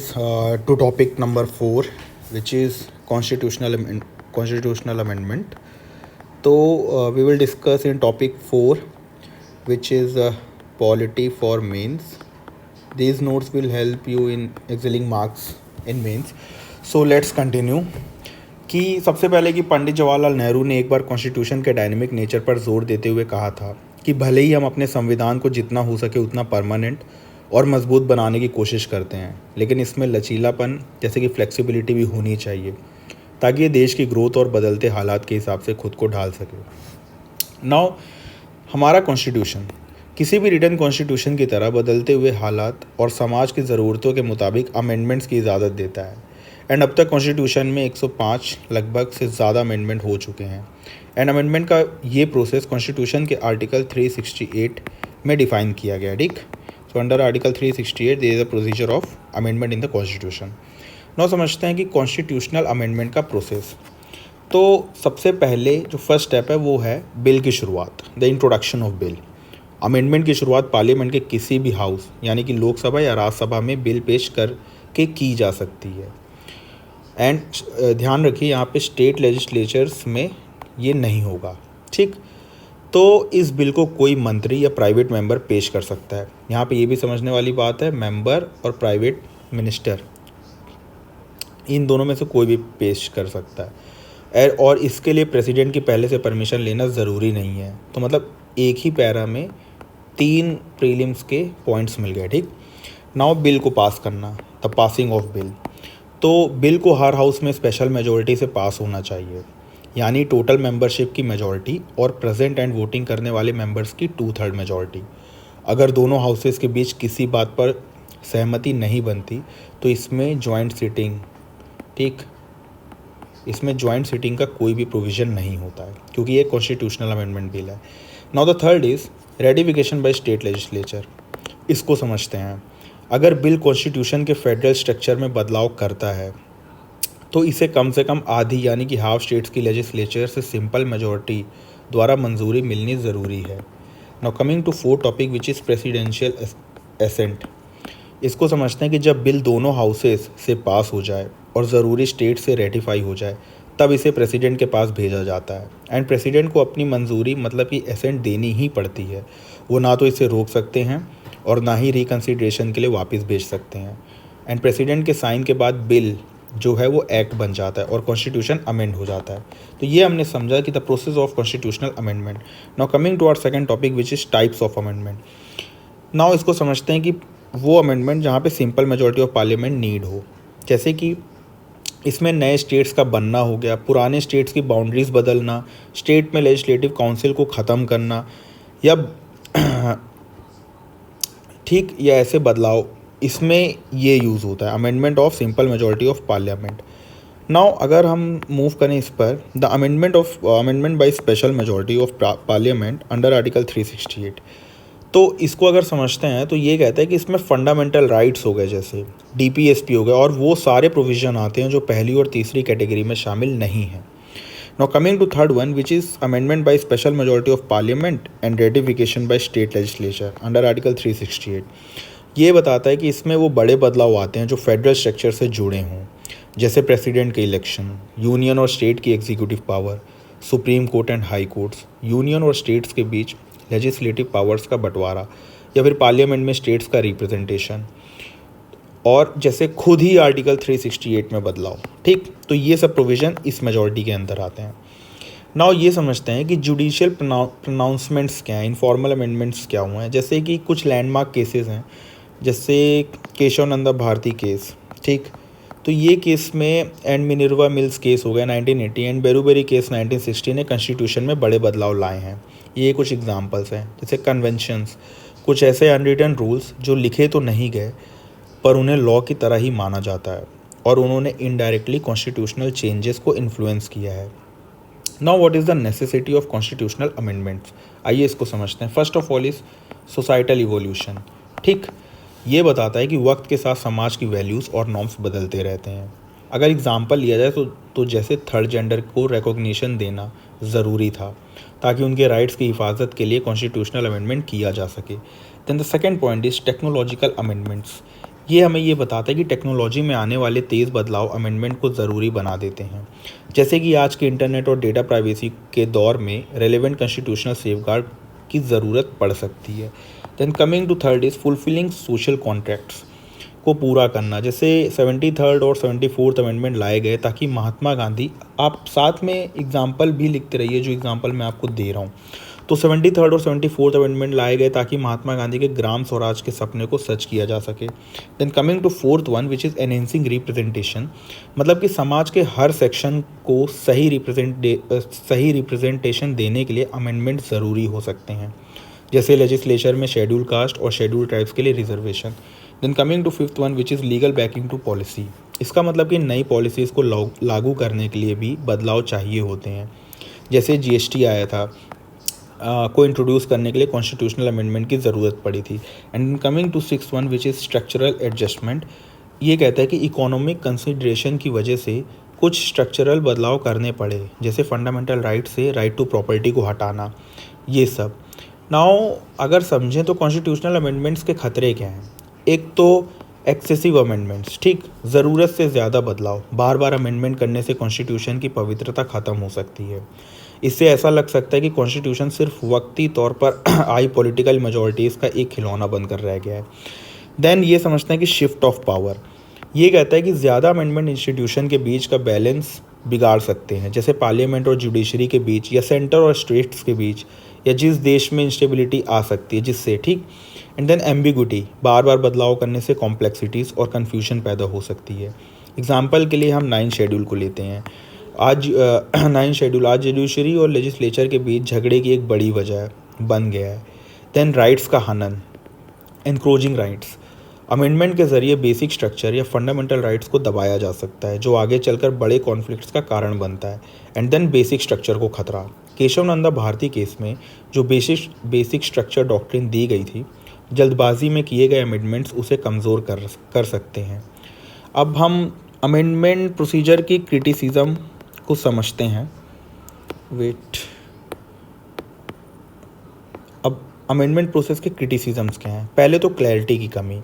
To topic number 4, which is constitutional amendment. So we will discuss in topic 4, which is polity for mains. These notes will help you in excelling marks in mains. So let's continue. कि सबसे पहले कि पंडित जवाहरलाल नेहरू ने एक बार constitution के dynamic nature पर जोर देते हुए कहा था कि भले ही हम अपने संविधान को जितना हो सके उतना परमानेंट और मजबूत बनाने की कोशिश करते हैं, लेकिन इसमें लचीलापन जैसे कि फ्लेक्सिबिलिटी भी होनी चाहिए ताकि ये देश की ग्रोथ और बदलते हालात के हिसाब से खुद को ढाल सके। नाउ हमारा कॉन्स्टिट्यूशन किसी भी रिटन कॉन्स्टिट्यूशन की तरह बदलते हुए हालात और समाज की ज़रूरतों के मुताबिक अमेंडमेंट्स की इजाज़त देता है। एंड अब तक कॉन्स्टिट्यूशन में 105 लगभग से ज़्यादा अमेंडमेंट हो चुके हैं। एंड अमेंडमेंट का ये प्रोसेस कॉन्स्टिट्यूशन के आर्टिकल 368 में डिफ़ाइन किया गया। ठीक, so under article 368 there is a procedure of amendment in the constitution. Now समझते हैं कि कॉन्स्टिट्यूशनल अमेंडमेंट का प्रोसेस। तो सबसे पहले जो फर्स्ट स्टेप है वो है बिल की शुरुआत, the introduction of bill. Amendment की शुरुआत पार्लियामेंट के किसी भी हाउस यानी कि लोकसभा या राज्यसभा में बिल पेश करके की जा सकती है। एंड ध्यान रखिए यहाँ पे स्टेट लेजिस्लेचर्स में ये नहीं होगा। ठीक, तो इस बिल को कोई मंत्री या प्राइवेट मेंबर पेश कर सकता है। यहाँ पे ये भी समझने वाली बात है, मेंबर और प्राइवेट मिनिस्टर इन दोनों में से कोई भी पेश कर सकता है। और इसके लिए प्रेसिडेंट की पहले से परमिशन लेना ज़रूरी नहीं है। तो मतलब एक ही पैरा में 3 प्रीलिम्स के पॉइंट्स मिल गए। ठीक, नाउ बिल को पास करना, द पासिंग ऑफ बिल। तो बिल को हर हाउस में स्पेशल मेजॉरिटी से पास होना चाहिए, यानी टोटल मेंबरशिप की मेजॉरिटी और प्रेजेंट एंड वोटिंग करने वाले मेंबर्स की 2/3 मेजॉरिटी। अगर दोनों हाउसेस के बीच किसी बात पर सहमति नहीं बनती तो इसमें जॉइंट सिटिंग, ठीक, इसमें जॉइंट सिटिंग का कोई भी प्रोविज़न नहीं होता है क्योंकि ये कॉन्स्टिट्यूशनल अमेंडमेंट बिल है। Now the third is ratification by state legislature. इसको समझते हैं। अगर बिल कॉन्स्टिट्यूशन के फेडरल स्ट्रक्चर में बदलाव करता है तो इसे कम से कम आधी यानी कि हाफ स्टेट्स की लेजिस्लेचर से सिंपल मेजॉरिटी द्वारा मंजूरी मिलनी ज़रूरी है। Now coming to fourth topic which is presidential assent. इसको समझते हैं कि जब बिल दोनों हाउसेस से पास हो जाए और ज़रूरी स्टेट से रेटिफाई हो जाए तब इसे प्रेसिडेंट के पास भेजा जाता है। एंड प्रेसिडेंट को अपनी मंजूरी मतलब कि एसेंट देनी ही पड़ती है। वो ना तो इसे रोक सकते हैं और ना ही रिकन्सिडरेशन के लिए वापस भेज सकते हैं। एंड प्रेसिडेंट के साइन के बाद बिल जो है वो एक्ट बन जाता है और कॉन्स्टिट्यूशन अमेंड हो जाता है। तो ये हमने समझा कि the process of constitutional amendment. Now coming to our second topic which is types of amendment. Now इसको समझते हैं कि वो अमेंडमेंट जहाँ पे simple majority of parliament need हो, जैसे कि इसमें नए स्टेट्स का बनना हो गया, पुराने स्टेट्स की बाउंड्रीज बदलना, स्टेट में लेजिस्लेटिव काउंसिल को ख़त्म करना या ठीक या ऐसे बदलाव, इसमें ये यूज़ होता है amendment of simple majority of parliament. Now अगर हम मूव करें इस पर, the amendment by special majority of parliament under article 368। तो इसको अगर समझते हैं तो ये कहता है कि इसमें फंडामेंटल राइट्स हो गए जैसे डीपीएसपी हो गया और वो सारे प्रोविज़न आते हैं जो पहली और तीसरी कैटेगरी में शामिल नहीं हैं। Now coming to third one which is amendment by special majority of parliament and ratification by state legislature under article 368। ये बताता है कि इसमें वो बड़े बदलाव आते हैं जो फेडरल स्ट्रक्चर से जुड़े हों, जैसे प्रेसिडेंट के इलेक्शन, यूनियन और स्टेट की executive power, supreme court and high courts, union और स्टेट्स के बीच लेजिस्लेटिव पावर्स का बंटवारा या फिर पार्लियामेंट में स्टेट्स का रिप्रेजेंटेशन, और जैसे खुद ही आर्टिकल 368 में बदलाव। ठीक, तो ये सब प्रोविज़न इस मेजॉरिटी के अंदर आते हैं। नाउ ये समझते हैं कि जुडिशियल प्रोनाउंसमेंट्स क्या हैं, इनफॉर्मल अमेंडमेंट्स क्या हुए हैं। जैसे कि कुछ लैंडमार्क केसेस हैं, जैसे केशव नंदा भारती केस। ठीक, तो ये केस में एंड मिनर्वा मिल्स केस हो गया 1980 एंड बेरूबेरी केस 1960 ने कॉन्स्टिट्यूशन में बड़े बदलाव लाए हैं। ये कुछ एग्जांपल्स हैं। जैसे कन्वेंशंस, कुछ ऐसे अनरिटन रूल्स जो लिखे तो नहीं गए पर उन्हें लॉ की तरह ही माना जाता है और उन्होंने इनडायरेक्टली कॉन्स्टिट्यूशनल चेंजेस को इन्फ्लुएंस किया है। Now what is the necessity of constitutional amendments. आइए इसको समझते हैं। First of all is societal evolution. ठीक, ये बताता है कि वक्त के साथ समाज की वैल्यूज़ और नॉर्म्स बदलते रहते हैं। अगर एग्जांपल लिया जाए तो जैसे थर्ड जेंडर को रिकॉग्निशन देना ज़रूरी था ताकि उनके राइट्स की हिफाजत के लिए कॉन्स्टिट्यूशनल अमेंडमेंट किया जा सके। Then the second point is technological amendments. ये हमें ये बताता है कि टेक्नोलॉजी में आने वाले तेज़ बदलाव अमेंडमेंट को ज़रूरी बना देते हैं, जैसे कि आज के इंटरनेट और डेटा प्राइवेसी के दौर में रेलेवेंट कॉन्स्टिट्यूशनल सेफगार्ड की ज़रूरत पड़ सकती है। Then coming to third is fulfilling social contracts को पूरा करना। जैसे 73rd और 74th अमेंडमेंट लाए गए ताकि महात्मा गांधी, आप साथ में एग्जाम्पल भी लिखते रहिए जो एग्जाम्पल मैं आपको दे रहा हूँ। तो 73rd और 74th अमेंडमेंट लाए गए ताकि महात्मा गांधी के ग्राम स्वराज के सपने को सच किया जा सके। Then coming to fourth one which is enhancing representation, मतलब कि समाज के हर सेक्शन को सही रिप्रेजेंटेशन देने के लिए अमेंडमेंट ज़रूरी हो सकते हैं, जैसे लेजिस्लेचर में शेड्यूल कास्ट और शेड्यूल ट्राइब्स के लिए reservation. Then coming to fifth one which is legal backing to policy, इसका मतलब कि नई पॉलिसीज़ को लागू करने के लिए भी बदलाव चाहिए होते हैं, जैसे जीएसटी आया था को इंट्रोड्यूस करने के लिए कॉन्स्टिट्यूशनल अमेंडमेंट की ज़रूरत पड़ी थी। And coming to six one which is structural adjustment, ये कहता है कि इकोनॉमिक कंसिडरेशन की वजह से कुछ स्ट्रक्चरल बदलाव करने पड़े, जैसे फंडामेंटल राइट से राइट टू प्रॉपर्टी को हटाना, ये सब। नाउ अगर समझें तो कॉन्स्टिट्यूशनल अमेंडमेंट्स के खतरे क्या हैं। एक तो एक्सेसिव अमेंडमेंट्स, ठीक, ज़रूरत से ज़्यादा बदलाव, बार बार अमेंडमेंट करने से कॉन्स्टिट्यूशन की पवित्रता ख़त्म हो सकती है। इससे ऐसा लग सकता है कि कॉन्स्टिट्यूशन सिर्फ वक्ती तौर पर आई पॉलिटिकल मेजॉरिटीज़ का एक खिलौना बनकर रह गया है। देन ये समझते हैं कि शिफ्ट ऑफ पावर, ये कहता है कि ज़्यादा अमेंडमेंट इंस्टीट्यूशन के बीच का बैलेंस बिगाड़ सकते हैं, जैसे पार्लियामेंट और जुडिशरी के बीच, या सेंटर और स्टेट्स के बीच, या जिस देश में इंस्टेबिलिटी आ सकती है जिससे, ठीक। एंड देन एम्बिगुटी, बार बार बदलाव करने से कॉम्प्लेक्सिटीज़ और कन्फ्यूजन पैदा हो सकती है। एग्जाम्पल के लिए हम 9 शेड्यूल को लेते हैं। आज 9 शेड्यूल आज जुडिशरी और लेजिस्लेचर के बीच झगड़े की एक बड़ी वजह बन गया है। देन राइट्स का हनन, एनक्रोचिंग राइट्स, अमेंडमेंट के ज़रिए बेसिक स्ट्रक्चर या फंडामेंटल राइट्स को दबाया जा सकता है, जो आगे चलकर बड़े कॉन्फ्लिक्ट्स का कारण बनता है। एंड देन बेसिक स्ट्रक्चर को खतरा, केशव नंदा भारती केस में जो बेसिक स्ट्रक्चर डॉक्ट्रिन दी गई थी, जल्दबाजी में किए गए अमेंडमेंट्स उसे कमज़ोर कर सकते हैं। अब हम अमेंडमेंट प्रोसीजर की क्रिटिसिज्म को समझते हैं। अब अमेंडमेंट प्रोसेस के क्रिटिसिजम्स क्या हैं। पहले तो क्लैरिटी की कमी,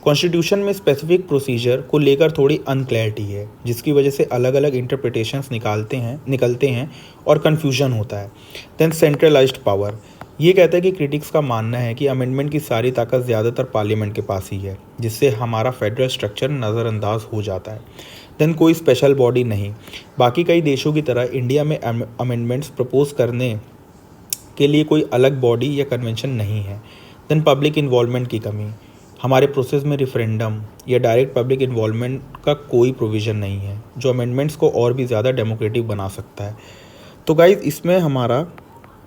कॉन्स्टिट्यूशन में स्पेसिफिक प्रोसीजर को लेकर थोड़ी अनक्लैरिटी है, जिसकी वजह से अलग अलग इंटरप्रिटेशंस निकलते हैं और कन्फ्यूजन होता है। देन सेंट्रलाइज्ड पावर, ये कहता है कि क्रिटिक्स का मानना है कि अमेंडमेंट की सारी ताकत ज़्यादातर पार्लियामेंट के पास ही है, जिससे हमारा फेडरल स्ट्रक्चर नज़रअंदाज हो जाता है। देन कोई स्पेशल बॉडी नहीं, बाकी कई देशों की तरह इंडिया में अमेंडमेंट्स प्रपोज करने के लिए कोई अलग बॉडी या कन्वेंशन नहीं है। देन पब्लिक इन्वॉल्वमेंट की कमी, हमारे प्रोसेस में रेफरेंडम या डायरेक्ट पब्लिक इन्वॉल्वमेंट का कोई प्रोविज़न नहीं है, जो अमेंडमेंट्स को और भी ज़्यादा डेमोक्रेटिक बना सकता है। तो गाइज़, इसमें हमारा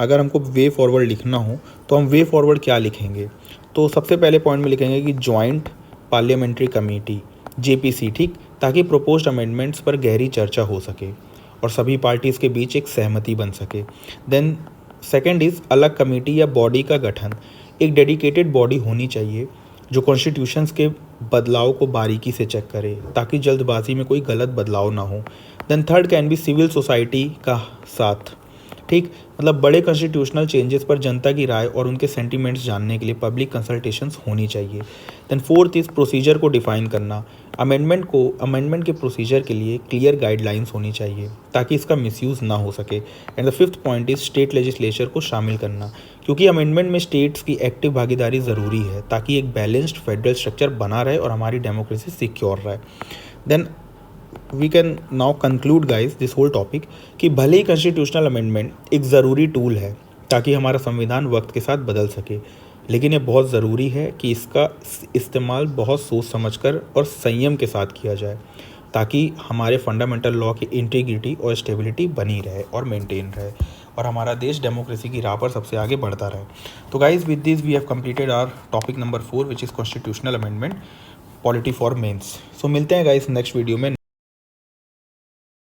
अगर हमको वे फॉरवर्ड लिखना हो तो हम वे फॉरवर्ड क्या लिखेंगे। तो सबसे पहले पॉइंट में लिखेंगे कि जॉइंट पार्लियामेंट्री कमेटी, जेपीसी, ठीक, ताकि प्रपोज्ड अमेंडमेंट्स पर गहरी चर्चा हो सके और सभी पार्टीज़ के बीच एक सहमति बन सके। देन सेकेंड इज़ अलग कमेटी या बॉडी का गठन, एक डेडिकेटेड बॉडी होनी चाहिए जो कॉन्स्टिट्यूशंस के बदलाव को बारीकी से चेक करे ताकि जल्दबाजी में कोई गलत बदलाव ना हो। Then third can be civil society का साथ, ठीक, मतलब बड़े कॉन्स्टिट्यूशनल चेंजेस पर जनता की राय और उनके सेंटीमेंट्स जानने के लिए पब्लिक कंसल्टेशंस होनी चाहिए। देन फोर्थ इज़ प्रोसीजर को डिफाइन करना, अमेंडमेंट के प्रोसीजर के लिए क्लियर गाइडलाइंस होनी चाहिए ताकि इसका मिसयूज़ ना हो सके। And the fifth point is state legislature को शामिल करना, क्योंकि अमेंडमेंट में स्टेट्स की एक्टिव भागीदारी ज़रूरी है ताकि एक बैलेंस्ड फेडरल स्ट्रक्चर बना रहे और हमारी डेमोक्रेसी सिक्योर रहे। Then we can now conclude guys this whole topic कि भले ही कॉन्स्टिट्यूशनल अमेंडमेंट एक ज़रूरी टूल है ताकि हमारा संविधान वक्त के साथ बदल सके, लेकिन ये बहुत ज़रूरी है कि इसका इस्तेमाल बहुत सोच समझकर और संयम के साथ किया जाए ताकि हमारे फंडामेंटल लॉ की इंटीग्रिटी और स्टेबिलिटी बनी रहे और मेंटेन रहे और हमारा देश डेमोक्रेसी की राह पर सबसे आगे बढ़ता रहे। तो guys, with this we have completed our topic number 4 which is constitutional amendment polity for mains. So मिलते हैं गाइज नेक्स्ट वीडियो में।